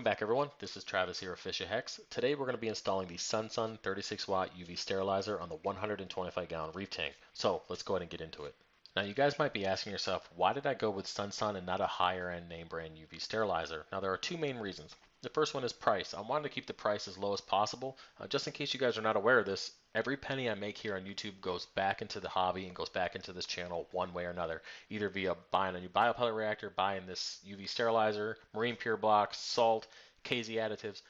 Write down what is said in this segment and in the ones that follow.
back everyone, this is Travis here of Fisher Hex. Today we're going to be installing the Sunsun 36 watt UV sterilizer on the 125 gallon reef tank. So let's go ahead and get into it. Now you guys might be asking yourself, why did I go with Sunsun and not a higher end name brand UV sterilizer? Now there are two main reasons. The first one is price. I wanted to keep the price as low as possible. Just in case you guys are not aware of this, every penny I make here on YouTube goes back into the hobby and goes back into this channel one way or another, either via buying a new biopellet reactor, buying this UV sterilizer, marine pure blocks, salt, KZ additives,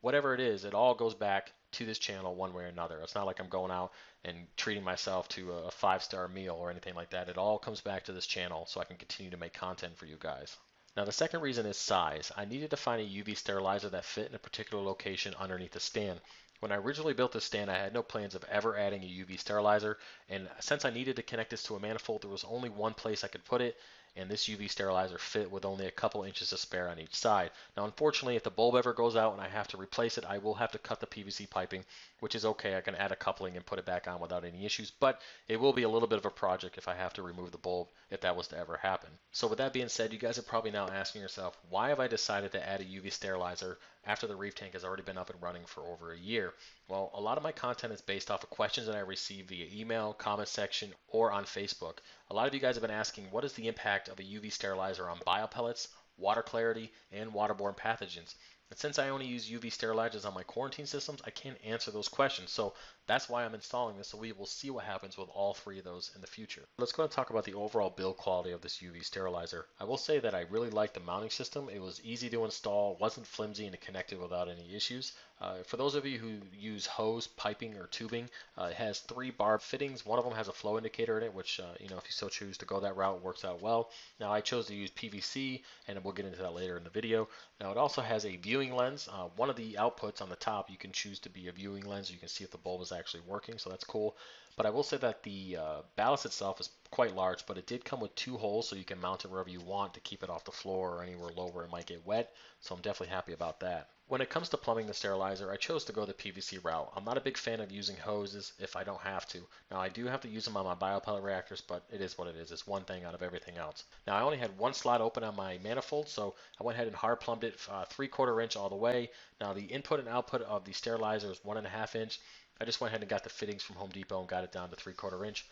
whatever it is, it all goes back to this channel one way or another. It's not like I'm going out and treating myself to a 5-star meal or anything like that. It all comes back to this channel so I can continue to make content for you guys. Now the second reason is size. I needed to find a UV sterilizer that fit in a particular location underneath the stand. When I originally built this stand, I had no plans of ever adding a UV sterilizer, and since I needed to connect this to a manifold, there was only one place I could put it, and this UV sterilizer fit with only a couple inches to spare on each side. Now unfortunately, if the bulb ever goes out and I have to replace it, I will have to cut the PVC piping, which is okay. I can add a coupling and put it back on without any issues, but it will be a little bit of a project if I have to remove the bulb, if that was to ever happen. So with that being said, you guys are probably now asking yourself, why have I decided to add a UV sterilizer after the reef tank has already been up and running for over a year? Well, a lot of my content is based off of questions that I receive via email, comment section, or on Facebook. A lot of you guys have been asking, what is the impact of a UV sterilizer on biopellets, water clarity, and waterborne pathogens? And since I only use UV sterilizers on my quarantine systems, I can't answer those questions. So that's why I'm installing this, so we will see what happens with all three of those in the future. Let's go ahead and talk about the overall build quality of this UV sterilizer. I will say that I really like the mounting system. It was easy to install, wasn't flimsy, and it connected without any issues. For those of you who use hose, piping, or tubing, it has 3 barb fittings. One of them has a flow indicator in it, which, if you so choose to go that route, works out well. Now I chose to use PVC, and we'll get into that later in the video. Now it also has a viewing lens. One of the outputs on the top, you can choose to be a viewing lens. You can see if the bulb is actually working, so that's cool. But I will say that the ballast itself is quite large, but it did come with 2 holes, so you can mount it wherever you want to keep it off the floor or anywhere low where it might get wet. So I'm definitely happy about that. When it comes to plumbing the sterilizer, I chose to go the PVC route. I'm not a big fan of using hoses if I don't have to. Now I do have to use them on my biopellet reactors, but it is what it is. It's one thing out of everything else. Now I only had one slot open on my manifold, so I went ahead and hard plumbed it 3/4 inch all the way. Now the input and output of the sterilizer is 1.5 inch. I just went ahead and got the fittings from Home Depot and got it down to 3/4 inch.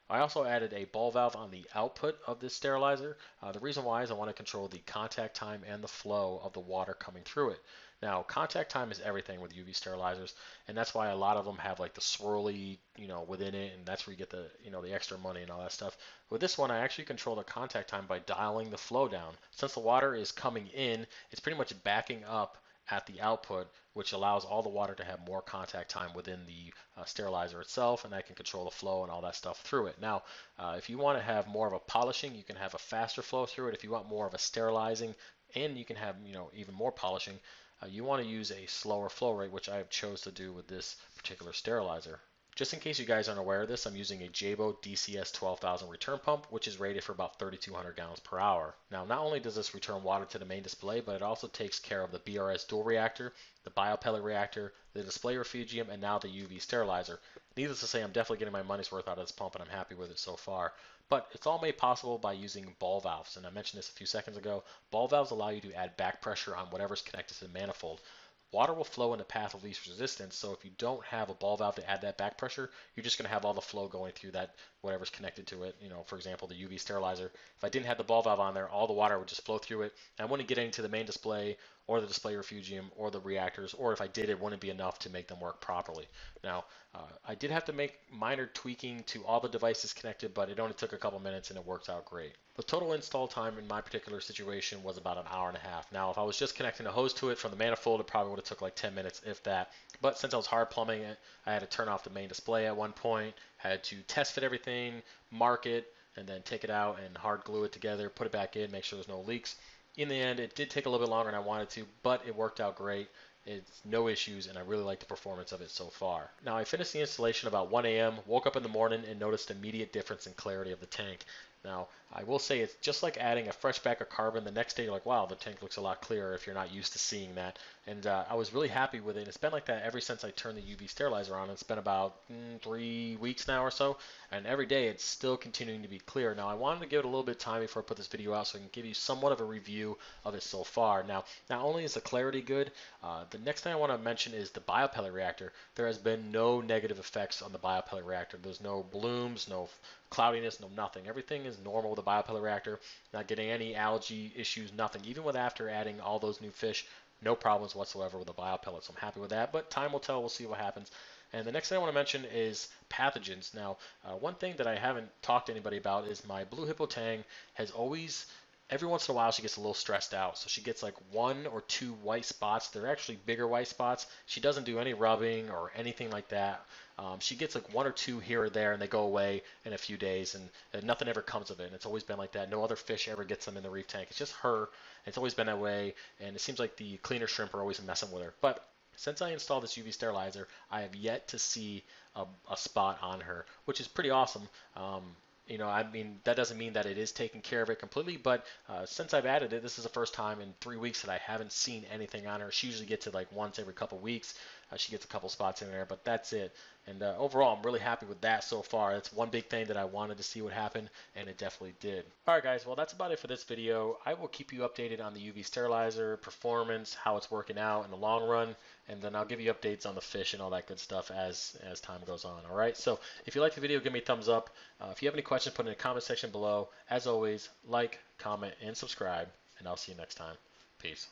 I also added a ball valve on the output of this sterilizer. The reason why is I want to control the contact time and the flow of the water coming through it. Now, contact time is everything with UV sterilizers, and that's why a lot of them have like the swirly, within it, and that's where you get the, the extra money and all that stuff. With this one, I actually control the contact time by dialing the flow down. Since the water is coming in, it's pretty much backing up at the output, which allows all the water to have more contact time within the sterilizer itself, and I can control the flow and all that stuff through it. Now, if you want to have more of a polishing, you can have a faster flow through it. If you want more of a sterilizing, and you can have, even more polishing, you want to use a slower flow rate, which I have chose to do with this particular sterilizer. Just in case you guys aren't aware of this, I'm using a Jabo DCS 12,000 return pump, which is rated for about 3,200 gallons per hour. Now, not only does this return water to the main display, but it also takes care of the BRS dual reactor, the biopellet reactor, the display refugium, and now the UV sterilizer. Needless to say, I'm definitely getting my money's worth out of this pump, and I'm happy with it so far. But it's all made possible by using ball valves, and I mentioned this a few seconds ago. Ball valves allow you to add back pressure on whatever's connected to the manifold. Water will flow in the path of least resistance, so if you don't have a ball valve to add that back pressure, you're just going to have all the flow going through that, whatever's connected to it. For example, the UV sterilizer. If I didn't have the ball valve on there, all the water would just flow through it. I wouldn't get into the main display or the display refugium or the reactors, or if I did, it wouldn't be enough to make them work properly. Now, I did have to make minor tweaking to all the devices connected, but it only took a couple minutes and it worked out great. The total install time in my particular situation was about an hour and a half. Now, if I was just connecting a hose to it from the manifold, it probably would have took like 10 minutes, if that. But since I was hard plumbing it, I had to turn off the main display at one point, had to test fit everything, mark it, and then take it out and hard glue it together, put it back in, make sure there's no leaks. In the end, it did take a little bit longer than I wanted to, but it worked out great. It's no issues, and I really like the performance of it so far. Now, I finished the installation about 1 a.m., woke up in the morning, and noticed immediate difference in clarity of the tank. Now, I will say it's just like adding a fresh bag of carbon. The next day, you're like, wow, the tank looks a lot clearer if you're not used to seeing that. And I was really happy with it. It's been like that ever since I turned the UV sterilizer on. It's been about 3 weeks now or so, and every day it's still continuing to be clear. Now I wanted to give it a little bit of time before I put this video out so I can give you somewhat of a review of it so far. Now, not only is the clarity good, the next thing I want to mention is the biopellet reactor. There has been no negative effects on the biopellet reactor. There's no blooms, no cloudiness, no nothing. Everything is normal with the biopellet reactor. Not getting any algae issues, nothing. Even with after adding all those new fish, no problems whatsoever with the biopellet, so I'm happy with that. But time will tell. We'll see what happens. And the next thing I want to mention is pathogens. Now, one thing that I haven't talked to anybody about is my blue hippo tang has always, every once in a while, she gets a little stressed out. So she gets like 1 or 2 white spots. They're actually bigger white spots. She doesn't do any rubbing or anything like that. She gets like 1 or 2 here or there, and they go away in a few days, and nothing ever comes of it. And it's always been like that. No other fish ever gets them in the reef tank. It's just her. It's always been that way, and it seems like the cleaner shrimp are always messing with her. But since I installed this UV sterilizer, I have yet to see a spot on her, which is pretty awesome. I mean, that doesn't mean that it is taking care of it completely, but since I've added it, this is the first time in 3 weeks that I haven't seen anything on her. She usually gets it like once every couple weeks. She gets a couple spots in there, but that's it. And overall, I'm really happy with that so far. That's one big thing that I wanted to see what happened, and it definitely did. All right, guys, well, that's about it for this video. I will keep you updated on the UV sterilizer, performance, how it's working out in the long run, and then I'll give you updates on the fish and all that good stuff as time goes on. All right, so if you like the video, give me a thumbs up. If you have any questions, put it in the comment section below. As always, like, comment, and subscribe, and I'll see you next time. Peace.